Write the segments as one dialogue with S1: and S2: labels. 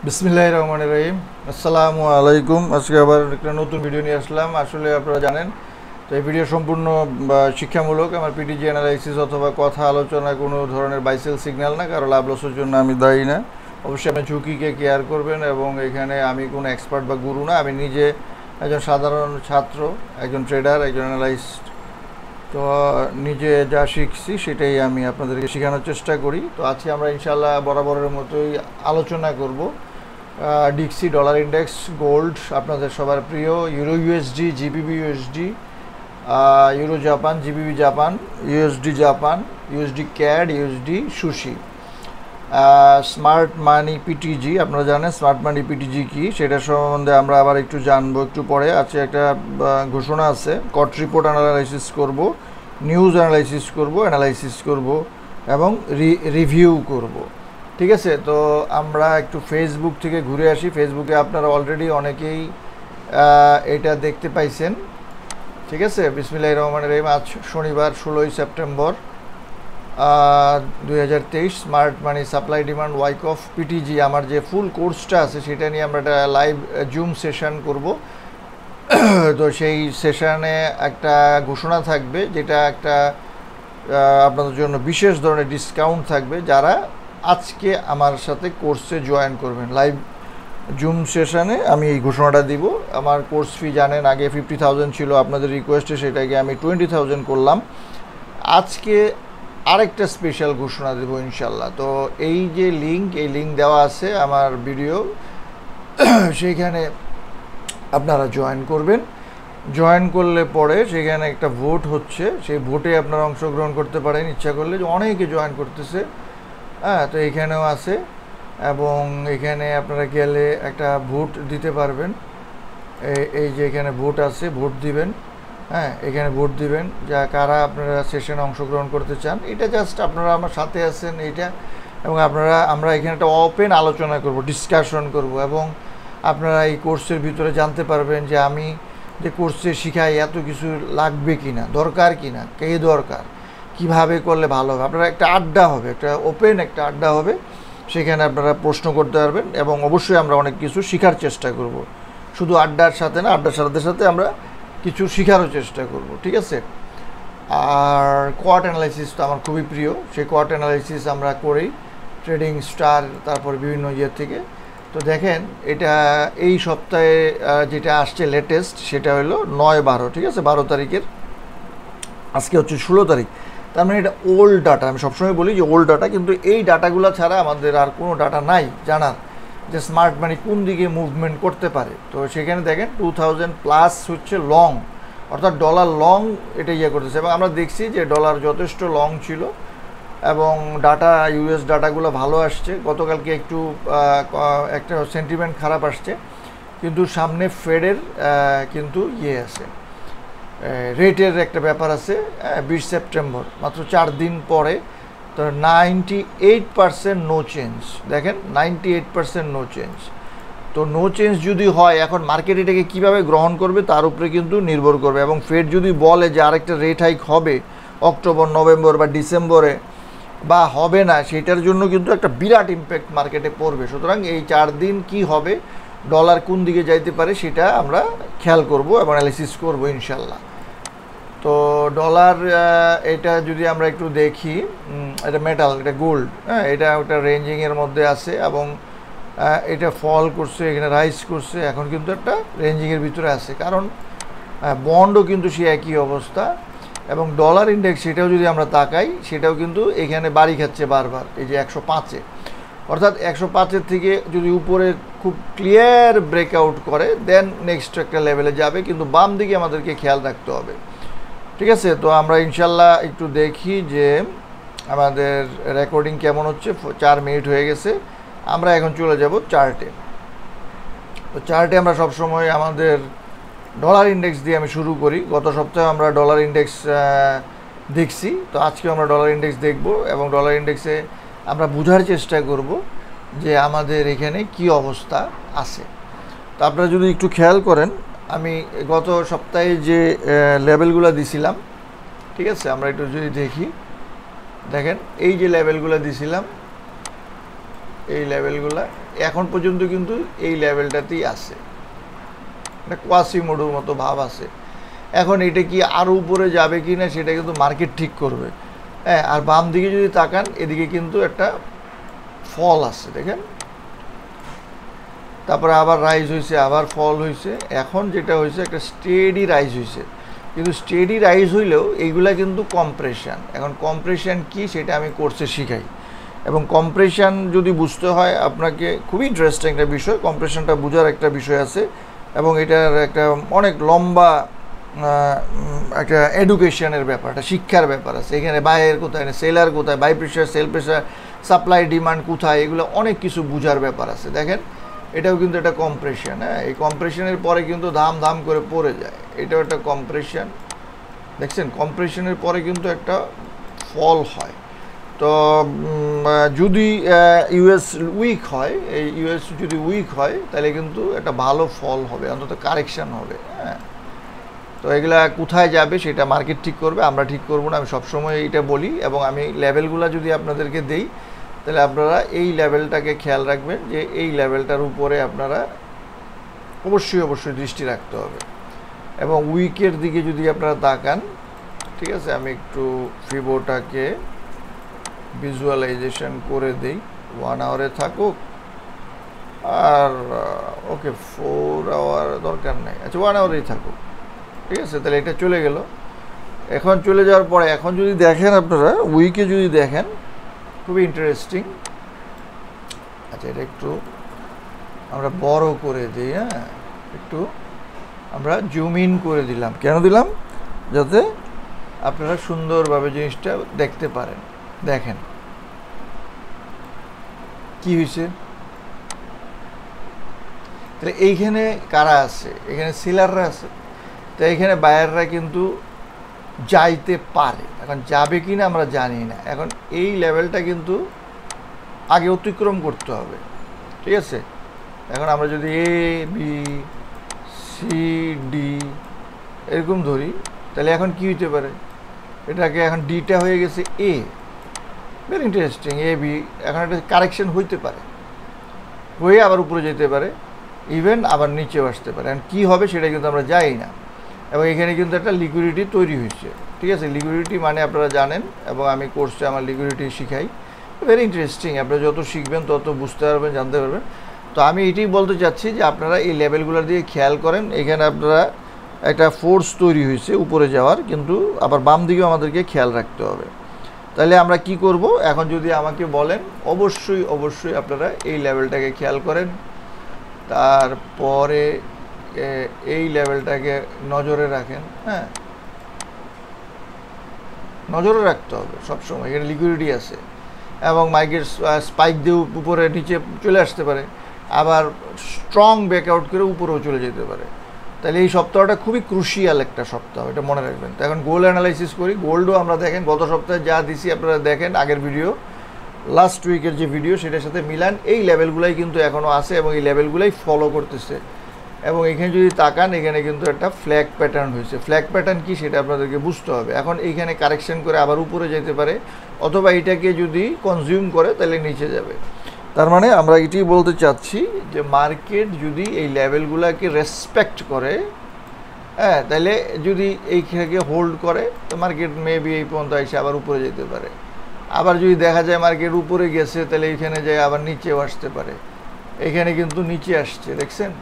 S1: বিসমিল্লাহির রহমানির রহিম। আসসালামু আলাইকুম। আজকে আবার একটা নতুন ভিডিও নিয়ে আসলাম। আসলে আপনারা জানেন তো এই ভিডিও সম্পূর্ণ শিক্ষামূলক। আমার পিটিজি অ্যানালাইসিস অথবা কথা আলোচনা কোনো ধরনের বাইসেল সিগন্যাল না, কারো লাভ লসের জন্য আমি দায়ী না। অবশ্যই আপনি ঝুঁকিকে কেয়ার করবেন এবং এখানে আমি কোনো এক্সপার্ট বা গুরু না, আমি নিজে একজন সাধারণ ছাত্র, একজন ট্রেডার, একজন অ্যানালাইস্ট। তো নিজে যা শিখছি সেটাই আমি আপনাদেরকে শেখানোর চেষ্টা করি। তো আজকে আমরা ইনশাআল্লাহ বরাবরের মতোই আলোচনা করব ডিক্সি, ডলার ইন্ডেক্স, গোল্ড, আপনাদের সবার প্রিয়, euro USD, GBB USD, euro Japan, GBB Japan, USD Japan, USD CAD, USD sushi, smart মানি পিটিজি। আপনারা জানেন স্মার্ট মানি পিটিজি কি, সেটা সম্বন্ধে আমরা আবার একটু জানবো একটু পরে। আছে একটা ঘোষণা আছে, কট রিপোর্ট অ্যানালাইসিস করব, নিউজ অ্যানালাইসিস করব এবং রিভিউ করব। ঠিক আছে, তো আমরা একটু ফেসবুক থেকে ঘুরে আসি। ফেসবুকে আপনারা অলরেডি অনেকেই এটা দেখতে পাইছেন। ঠিক আছে, বিসমিল্লাহির রহমানির রহিম। আজ শনিবার 16ই September 2023, smart money supply demand ওয়াইক অফ পিটিজি। আমার যে ফুল কোর্সটা আছে সেটা নিয়ে আমরা একটা লাইভ জুম সেশন করব। তো সেই সেশনে একটা ঘোষণা থাকবে, যেটা একটা আপনাদের জন্য বিশেষ ধরনের ডিসকাউন্ট থাকবে যারা আজকে আমার সাথে কোর্সে জয়েন করবেন। লাইভ জুম সেশনে আমি এই ঘোষণাটা দিব। আমার কোর্স ফি জানেন আগে 50,000 ছিল, আপনাদের রিকোয়েস্টে সেটাকে আমি 20,000 করলাম। আজকে আরেকটা স্পেশাল ঘোষণা দেব ইনশাল্লাহ। তো এই যে এই লিঙ্ক দেওয়া আছে আমার ভিডিও, সেইখানে আপনারা জয়েন করবেন। জয়েন করলে পরে সেখানে একটা ভোট হচ্ছে, সেই ভোটে আপনারা অংশগ্রহণ করতে পারেন ইচ্ছা করলে। অনেকে জয়েন করতেছে, হ্যাঁ, তো এখানেও আছে এবং এখানে আপনারা গেলে একটা ভোট দিতে পারবেন। এই যে এখানে ভোট আছে, ভোট দিবেন। হ্যাঁ, এখানে ভোট দিবেন যা কারা আপনারা সেশনে অংশগ্রহণ করতে চান। এটা জাস্ট আপনারা আমার সাথে আছেন এইটা, এবং আমরা এখানে একটা ওপেন আলোচনা করব, ডিসকাশন করব, এবং আপনারা এই কোর্সের ভিতরে জানতে পারবেন যে আমি যে কোর্সে শিখাই এত কিছু লাগবে কি না, দরকার কি না, কে দরকার, কিভাবে করলে ভালো হবে। আপনারা একটা আড্ডা হবে, একটা ওপেন একটা আড্ডা হবে, সেখানে আপনারা প্রশ্ন করতে পারবেন এবং অবশ্যই আমরা অনেক কিছু শেখার চেষ্টা করব। শুধু আড্ডার সাথে না, আড্ডার সাথে সাথে আমরা কিছু শেখারও চেষ্টা করব। ঠিক আছে, আর কোয়াট অ্যানালাইসিস তো আমার খুবই প্রিয়। সেই কোয়াট অ্যানালাইসিস আমরা করি ট্রেডিং স্টার, তারপর বিভিন্ন থেকে। তো দেখেন এটা এই সপ্তাহে যেটা আসছে লেটেস্ট, সেটা হলো 9-12, ঠিক আছে, 12 তারিখের। আজকে হচ্ছে 16 তারিখ। তার মানে এটা ওল্ড ডাটা। আমি সবসময় বলি যে ওল্ড ডাটা, কিন্তু এই ডাটাগুলো ছাড়া আমাদের আর কোনো ডাটা নাই জানার যে স্মার্ট মানি কোন দিকে মুভমেন্ট করতে পারে। তো সেখানে দেখেন 2000+ হচ্ছে লং, অর্থাৎ ডলার লং এটা করতেছে, এবং আমরা দেখছি যে ডলার যথেষ্ট লং ছিল এবং ডাটা ইউএস ডাটাগুলো ভালো আসছে। গতকালকে একটু একটা সেন্টিমেন্ট খারাপ আসছে, কিন্তু সামনে ফেডের কিন্তু আছে, রেটের একটা ব্যাপার আছে। 20 সেপ্টেম্বর, মাত্র 4 দিন পরে। তো 98% নো চেঞ্জ। দেখেন 98% নো চেঞ্জ। তো নো চেঞ্জ যদি হয়, এখন মার্কেট এটাকে কীভাবে গ্রহণ করবে তার উপরে কিন্তু নির্ভর করবে। এবং ফেড যদি বলে যে আরেকটা রেট হাইক হবে অক্টোবর, নভেম্বর বা ডিসেম্বরে, বা হবে না, সেটার জন্য কিন্তু একটা বিরাট ইম্প্যাক্ট মার্কেটে পড়বে। সুতরাং এই 4 দিন কি হবে, ডলার কোন দিকে যাইতে পারে, সেটা আমরা খেয়াল করব এবং অ্যানালাইসিস করব ইনশাল্লাহ। তো ডলার এটা যদি আমরা একটু দেখি, এটা মেটাল, এটা গোল্ড, হ্যাঁ, এটা একটা রেঞ্জিংয়ের মধ্যে আছে এবং এটা ফল করছে, এখানে রাইজ করছে, এখন কিন্তু একটা রেঞ্জিংয়ের ভিতরে আছে, কারণ বন্ডও কিন্তু সে একই অবস্থা। এবং ডলার ইন্ডেক্স সেটাও যদি আমরা তাকাই, সেটাও কিন্তু এখানে বাড়ি খাচ্ছে বারবার, এই যে 105-এ। অর্থাৎ 105-এর থেকে যদি উপরে খুব ক্লিয়ার ব্রেকআউট করে, দেন নেক্সট একটা লেভেলে যাবে, কিন্তু বাম দিকে আমাদেরকে খেয়াল রাখতে হবে। ঠিক আছে, তো আমরা ইনশাল্লাহ একটু দেখি যে আমাদের রেকর্ডিং কেমন হচ্ছে। 4 মিনিট হয়ে গেছে, আমরা এখন চলে যাব চার্টে। তো চার্টে আমরা সবসময় আমাদের ডলার ইন্ডেক্স দিয়ে আমি শুরু করি। গত সপ্তাহে আমরা ডলার ইন্ডেক্স দেখছি, তো আজকেও আমরা ডলার ইন্ডেক্স দেখব এবং ডলার ইন্ডেক্সে আমরা বোঝার চেষ্টা করব যে আমাদের এখানে কি অবস্থা আছে। তো আপনারা যদি একটু খেয়াল করেন, আমি গত সপ্তাহে যে লেভেলগুলো দিছিলাম, ঠিক আছে, আমরা একটু যদি দেখি, দেখেন এই যে লেভেলগুলো দিছিলাম, এই লেভেলগুলা এখন পর্যন্ত কিন্তু এই লেভেলটাতেই আছে, একটা কোয়াসিমোডোর মতো ভাব আছে। এখন এটা কি আরও উপরে যাবে কি না সেটা কিন্তু মার্কেট ঠিক করবে। হ্যাঁ, আর বাম দিকে যদি তাকান এদিকে কিন্তু একটা ফল আছে দেখেন, তারপরে আবার রাইজ হয়েছে, আবার ফল হয়েছে, এখন যেটা হয়েছে একটা স্টেডি রাইজ হয়েছে। কিন্তু স্টেডি রাইজ হইলেও এইগুলা কিন্তু কম্প্রেশন। এখন কম্প্রেশন কি সেটা আমি কোর্সে শিখাই, এবং কম্প্রেশন যদি বুঝতে হয় আপনাকে, খুবই ইন্টারেস্টিং একটা বিষয়, কম্প্রেশনটা বোঝার একটা বিষয় আছে, এবং এটার একটা অনেক লম্বা একটা এডুকেশনের ব্যাপার, একটা শিক্ষার ব্যাপার আছে। এখানে বায়ের কোথায়, সেলার কোথায়, buy pressure, sell pressure, supply demand কোথায়, এগুলো অনেক কিছু বোঝার ব্যাপার আছে। দেখেন এটাও কিন্তু একটা কম্প্রেশন। হ্যাঁ, এই কম্প্রেশনের পরে কিন্তু ধাম ধাম করে পড়ে যায়, এটাও একটা কম্প্রেশন। দেখছেন কম্প্রেশনের পরে কিন্তু একটা ফল হয়। তো যদি ইউএস উইক হয়, এই ইউএস যদি উইক হয় তাহলে কিন্তু একটা ভালো ফল হবে, অন্তত কারেকশান হবে। হ্যাঁ, তো এগুলা কোথায় যাবে সেটা মার্কেট ঠিক করবে, আমরা ঠিক করবো না। আমি সবসময় এইটা বলি, এবং আমি লেভেলগুলো যদি আপনাদেরকে দেই তাহলে আপনারা এই লেভেলটাকে খেয়াল রাখবেন যে এই লেভেলটার উপরে আপনারা অবশ্যই দৃষ্টি রাখতে হবে। এবং উইকের দিকে যদি আপনারা তাকান, ঠিক আছে, আমি একটু ফিবোটাকে ভিজুয়ালাইজেশন করে দিই, 1 আওয়ারে থাকুক, আর ওকে 4 আওয়ার দরকার নেই, আচ্ছা 1 আওয়ারেই থাকুক, ঠিক আছে। তাহলে এটা চলে গেল। এখন চলে যাওয়ার পরে এখন যদি দেখেন আপনারা উইকে যদি দেখেন, খুবই ইন্টারেস্টিং। আচ্ছা এটা একটু আমরা বড় করে দিই, হ্যাঁ, একটু আমরা জুম ইন করে দিলাম। কেন দিলাম? যাতে আপনারা সুন্দরভাবে জিনিসটা দেখতে পারেন। দেখেন কি হয়েছে। তাহলে এইখানে কারা আছে? এখানে সেলাররা আছে, তো এইখানে বায়াররা কিন্তু যাইতে পারে। এখন যাবে কি না আমরা জানি না। এখন এই লেভেলটা কিন্তু আগে অতিক্রম করতে হবে, ঠিক আছে। এখন আমরা যদি এ বি সি ডি এরকম ধরি, তাহলে এখন কি হইতে পারে? এটাকে এখন ডিটা হয়ে গেছে এ, ভেরি ইন্টারেস্টিং। এ বি এখন একটা কারেকশন হইতে পারে, হয়ে আবার উপরে যেতে পারে, ইভেন আবার নিচেও আসতে পারে। এখন কী হবে সেটা কিন্তু আমরা জানি না। এবং এখানে কিন্তু একটা লিকুইডিটি তৈরি হয়েছে, ঠিক আছে। লিকুইডিটি মানে আপনারা জানেন, এবং আমি কোর্সে আমার লিকুইডিটি শিখাই। ভেরি ইন্টারেস্টিং, আপনারা যত শিখবেন তত বুঝতে পারবেন, জানতে পারবেন। তো আমি এটাই বলতে চাচ্ছি যে আপনারা এই লেভেলগুলোর দিকে খেয়াল করেন। এখানে আপনারা একটা ফোর্স তৈরি হয়েছে উপরে যাওয়ার, কিন্তু আবার বাম দিকেও আমাদেরকে খেয়াল রাখতে হবে। তাহলে আমরা কি করব? এখন যদি আমাকে বলেন, অবশ্যই আপনারা এই লেভেলটাকে খেয়াল করেন, তারপরে এই লেভেলটাকে নজরে রাখেন। হ্যাঁ, নজরে রাখতে হবে সবসময়। এখানে লিকুইডিটি আছে, এবং মার্কেট স্পাইক দিয়ে উপরে নিচে চলে আসতে পারে, আবার স্ট্রং ব্যাকআউট করে উপরেও চলে যেতে পারে। তাহলে এই সপ্তাহটা খুবই ক্রুশিয়াল একটা সপ্তাহ, এটা মনে রাখবেন। তো এখন গোল্ড অ্যানালাইসিস করি। গোল্ডও আমরা দেখেন গত সপ্তাহে যা দিছি আপনারা দেখেন, আগের ভিডিও, লাস্ট উইকের যে ভিডিও সেটার সাথে মিলান। এই লেভেলগুলাই কিন্তু এখনও আছে, এবং এই লেভেলগুলাই ফলো করতেছে। এবং এখানে যদি তাকান, এখানে কিন্তু একটা ফ্ল্যাগ প্যাটার্ন হয়েছে। ফ্ল্যাগ প্যাটার্ন কি সেটা আপনাদেরকে বুঝতে হবে। এখন এইখানে কারেকশন করে আবার উপরে যেতে পারে, অথবা এটাকে যদি কনজিউম করে তাহলে নিচে যাবে। তার মানে আমরা এটাই বলতে চাচ্ছি যে মার্কেট যদি এই লেভেলগুলোকে রেসপেক্ট করে, হ্যাঁ, তাহলে যদি এইখানে হোল্ড করে তো মার্কেট মেবি এই পর্যন্ত এসে আবার উপরে যেতে পারে। আবার যদি দেখা যায় মার্কেট উপরে গেছে, তাহলে এইখানে যায় আবার নিচেও আসতে পারে। এখানে কিন্তু নিচে আসছে, দেখছেন।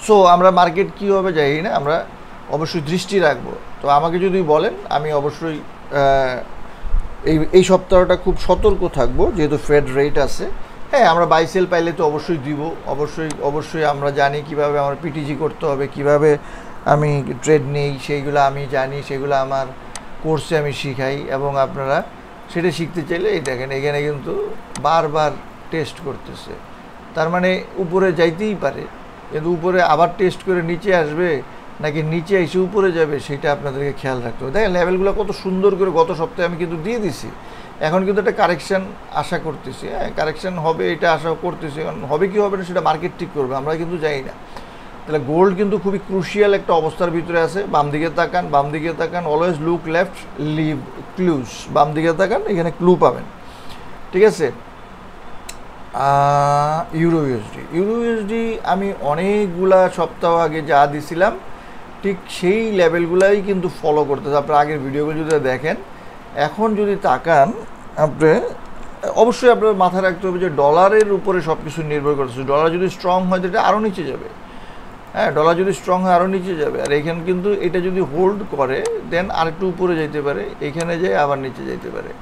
S1: সো আমরা মার্কেট কী হবে জানি না, আমরা অবশ্যই দৃষ্টি রাখবো। তো আমাকে যদি বলেন, আমি অবশ্যই এই সপ্তাহটা খুব সতর্ক থাকবো, যেহেতু ফেড রেট আছে। হ্যাঁ, আমরা বাই সেল পাইলে তো অবশ্যই দিব, অবশ্যই আমরা জানি কিভাবে আমার পিটিজি করতে হবে, কিভাবে আমি ট্রেড নেই সেইগুলো আমি জানি, সেগুলো আমার কোর্সে আমি শিখাই। এবং আপনারা সেটা শিখতে চাইলে এই দেখেন এখানে কিন্তু বারবার টেস্ট করতেছে, তার মানে উপরে যাইতেই পারে, কিন্তু উপরে আবার টেস্ট করে নিচে আসবে নাকি নিচে এসে উপরে যাবে সেটা আপনাদেরকে খেয়াল রাখতে হবে। দেখেন লেভেলগুলো কত সুন্দর করে গত সপ্তাহে আমি কিন্তু দিয়ে দিছি। এখন কিন্তু একটা কারেকশান আশা করতেছি, হ্যাঁ, কারেকশান হবে এটা আশা করতেছি। এখন হবে কি হবে না সেটা মার্কেট ঠিক করবে, আমরা কিন্তু জানি না। তাহলে গোল্ড কিন্তু খুবই ক্রুশিয়াল একটা অবস্থার ভিতরে আছে। বাম দিকে তাকান, always look left, leave clues. বাম দিকে তাকান, এখানে ক্লু পাবেন, ঠিক আছে। ইউরো ইউএসডি আমি অনেকগুলা সপ্তাহ আগে যা দিছিলাম ঠিক সেই লেভেলগুলাই কিন্তু ফলো করতেছে। আপনার আগের ভিডিওগুলো যদি দেখেন, এখন যদি তাকান আপনি, অবশ্যই আপনার মাথায় রাখতে হবে যে ডলারের উপরে সব কিছু নির্ভর করতেছে। ডলার যদি স্ট্রং হয় তো এটা আরও নিচে যাবে, হ্যাঁ, ডলার যদি স্ট্রং হয় আরও নিচে যাবে। আর এখানে কিন্তু এটা যদি হোল্ড করে দেন আরেকটু উপরে যেতে পারে, এখানে যেয়ে আবার নিচে যেতে পারে।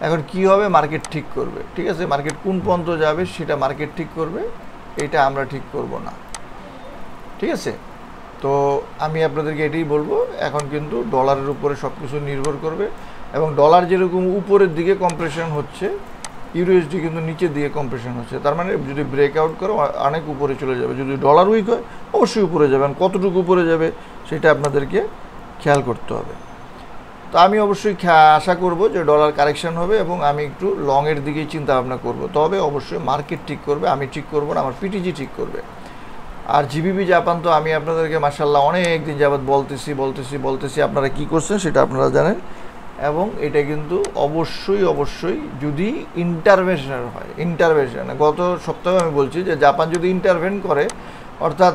S1: এখন কি হবে, মার্কেট ঠিক করবে, ঠিক আছে, মার্কেট কোন পর্যন্ত যাবে সেটা মার্কেট ঠিক করবে, এটা আমরা ঠিক করব না, ঠিক আছে। তো আমি আপনাদেরকে এটাই বলবো, এখন কিন্তু ডলারের উপরে সব কিছু নির্ভর করবে, এবং ডলার যেরকম উপরের দিকে কম্প্রেশন হচ্ছে, ইউএসডি কিন্তু নিচের দিকে কম্প্রেশন হচ্ছে। তার মানে যদি ব্রেকআউট করে অনেক উপরে চলে যাবে। যদি ডলার উইক হয় অবশ্যই উপরে যাবেন, কতটুকু উপরে যাবে সেটা আপনাদেরকে খেয়াল করতে হবে। তো আমি অবশ্যই আশা করব যে ডলার কারেকশন হবে, এবং আমি একটু লংয়ের দিকেই চিন্তা ভাবনা করব। তবে অবশ্যই মার্কেট ঠিক করবে, আমি ঠিক করব না, আমার পিটিজি ঠিক করবে। আর জিবিবি জাপান তো আমি আপনাদেরকে মাশাআল্লাহ অনেক দিন যাবত বলতেছি, আপনারা কি করছেন সেটা আপনারা জানেন। এবং এটা কিন্তু অবশ্যই যদি ইন্টারভেনশন হয়, গত সপ্তাহে আমি বলছি যে জাপান যদি ইন্টারভেন করে, অর্থাৎ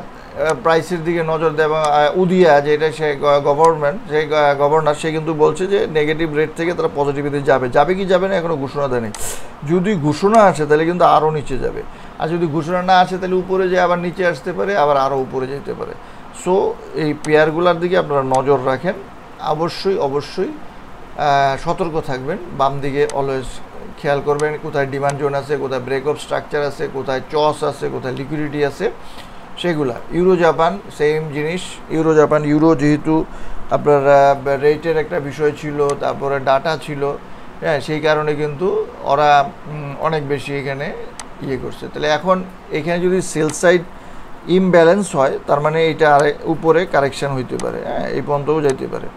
S1: প্রাইসের দিকে নজর দেয়, এবং উদিয়া যেটা সে গভর্নমেন্ট, সেই গভর্নর, সে কিন্তু বলছে যে নেগেটিভ রেট থেকে তারা পজিটিভিতে যাবে কি যাবে না এখনও ঘোষণা দেয়নি। যদি ঘোষণা আসে তাহলে কিন্তু আরও নিচে যাবে, আর যদি ঘোষণা না আসে তাহলে উপরে যায় আবার নিচে আসতে পারে, আবার আরও উপরে যেতে পারে। সো এই পেয়ারগুলোর দিকে আপনারা নজর রাখেন, অবশ্যই সতর্ক থাকবেন, বাম দিকে অলওয়েজ খেয়াল করবেন কোথায় ডিমান্ড জোন আছে, কোথায় ব্রেকআপ স্ট্রাকচার আছে, কোথায় চস আছে, কোথায় লিকুইডিটি আছে, সেগুলা। ইউরো জাপান সেম জিনিস। ইউরো যেহেতু আপনার রেটের একটা বিষয় ছিল, তারপরে ডাটা ছিল, হ্যাঁ, সেই কারণে কিন্তু ওরা অনেক বেশি এখানে ইয়ে করছে। তাহলে এখন এখানে যদি সেল সাইড ইমব্যালেন্স হয়, তার মানে এটা উপরে কারেকশান হইতে পারে, হ্যাঁ, এই পর্যন্তও যেতে পারে,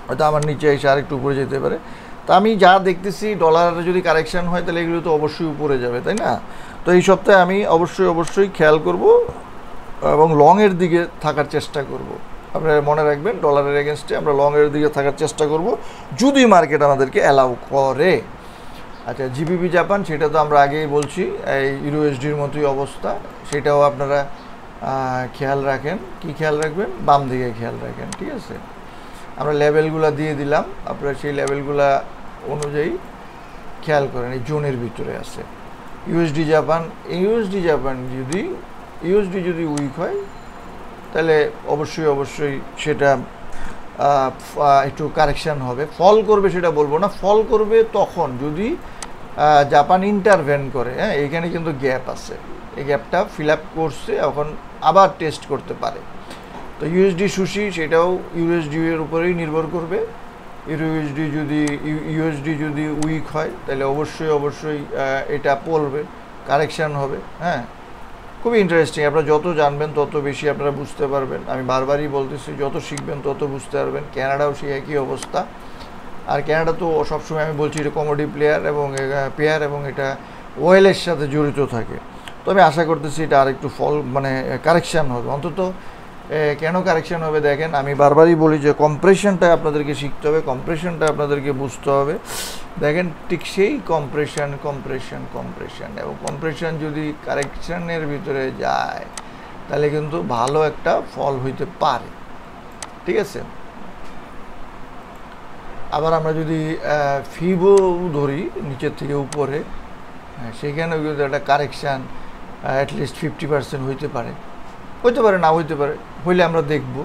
S1: হয়তো আমার নিচে এসে আরেকটু উপরে যেতে পারে। তা আমি যা দেখতেছি ডলার যদি কারেকশান হয় তাহলে এগুলো তো অবশ্যই উপরে যাবে, তাই না? তো এই সপ্তাহে আমি অবশ্যই খেয়াল করব এবং লংয়ের দিকে থাকার চেষ্টা করব। আপনারা মনে রাখবেন, ডলারের এগেনস্টে আমরা লংয়ের দিকে থাকার চেষ্টা করব যদি মার্কেট আমাদেরকে অ্যালাউ করে। আচ্ছা, জিবিবি জাপান সেটা তো আমরা আগেই বলছি, এই ইউএসডির মতোই অবস্থা, সেটাও আপনারা খেয়াল রাখেন। কি খেয়াল রাখবেন? বাম দিকে খেয়াল রাখেন, ঠিক আছে। আমরা লেভেলগুলো দিয়ে দিলাম, আপনারা সেই লেভেলগুলো অনুযায়ী খেয়াল করেন, এই জোনের ভিতরে আছে ইউএসডি জাপান যদি উইক হয় তাহলে অবশ্যই সেটা একটু কারেকশান হবে। ফল করবে সেটা বলবো না, ফল করবে তখন যদি জাপান ইন্টারভেন করে, হ্যাঁ, এইখানে কিন্তু গ্যাপ আছে, এই গ্যাপটা ফিল আপ করছে, এখন আবার টেস্ট করতে পারে। তো ইউএসডি সুশি সেটাও ইউএসডি এর উপরেই নির্ভর করবে। ইউএসডি যদি উইক হয় তাহলে অবশ্যই এটা পড়বে, কারেকশান হবে, হ্যাঁ। খুবই ইন্টারেস্টিং, আপনারা যত জানবেন তত বেশি আপনারা বুঝতে পারবেন। আমি বারবারই বলতেছি, যত শিখবেন তত বুঝতে পারবেন। ক্যানাডাও সেই একই অবস্থা। আর ক্যানাডা তো সবসময় আমি বলছি এটা কমোডিটি পেয়ার এবং এটা ওয়েলের সাথে জড়িত থাকে। তো আমি আশা করতেছি এটা আরেকটু কারেকশান হবে। অন্তত কেন কারেকশান হবে দেখেন, আমি বারবারই বলি যে কম্প্রেশনটা আপনাদেরকে শিখতে হবে, কম্প্রেশনটা আপনাদেরকে বুঝতে হবে। দেখেন ঠিক সেই কম্প্রেশন এবং কম্প্রেশন যদি কারেকশানের ভিতরে যায় তাহলে কিন্তু ভালো একটা ফল হইতে পারে, ঠিক আছে। আবার আমরা যদি ফিবো ধরি নিচের থেকে উপরে, সেখানেও কিন্তু একটা কারেকশান অ্যাটলিস্ট 50% হইতে পারে, না হইতে পারে। হইলে আমরা দেখব।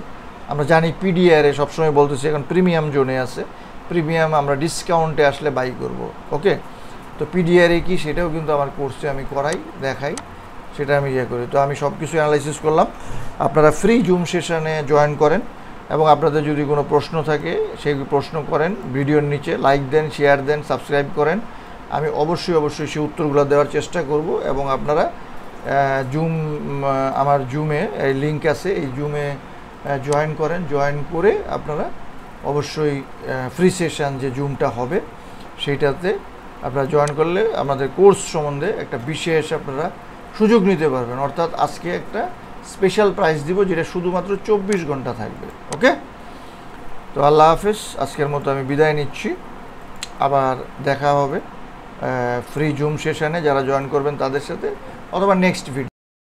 S1: আমরা জানি পিডিআরে সবসময় বলতেছি এখন প্রিমিয়াম জোনে আছে, প্রিমিয়াম আমরা ডিসকাউন্টে আসলে বাই করব, ওকে। তো পিডিআরে কি সেটাও কিন্তু আমার কোর্সে আমি দেখাই, সেটা আমি করি। তো আমি সব কিছু অ্যানালাইসিস করলাম। আপনারা ফ্রি জুম সেশনে জয়েন করেন, এবং আপনাদের যদি কোনো প্রশ্ন থাকে সেই প্রশ্ন করেন, ভিডিওর নিচে লাইক দেন, শেয়ার দেন, সাবস্ক্রাইব করেন। আমি অবশ্যই সেই উত্তরগুলো দেওয়ার চেষ্টা করব। এবং আপনারা আমার জুমে এই লিঙ্ক আছে, এই জুমে জয়েন করেন। জয়েন করে আপনারা অবশ্যই ফ্রি সেশন যে জুমটা হবে সেইটাতে আপনারা জয়েন করলে আমাদের কোর্স সম্বন্ধে একটা বিশেষ আপনারা সুযোগ নিতে পারবেন। অর্থাৎ আজকে একটা স্পেশাল প্রাইস দিব যেটা শুধুমাত্র 24 ঘন্টা থাকবে, ওকে। তো আল্লাহ হাফেজ, আজকের মতো আমি বিদায় নিচ্ছি, আবার দেখা হবে ফ্রি জুম সেশনে যারা জয়েন করবেন তাদের সাথে, অথবা নেক্সট ভিডিও।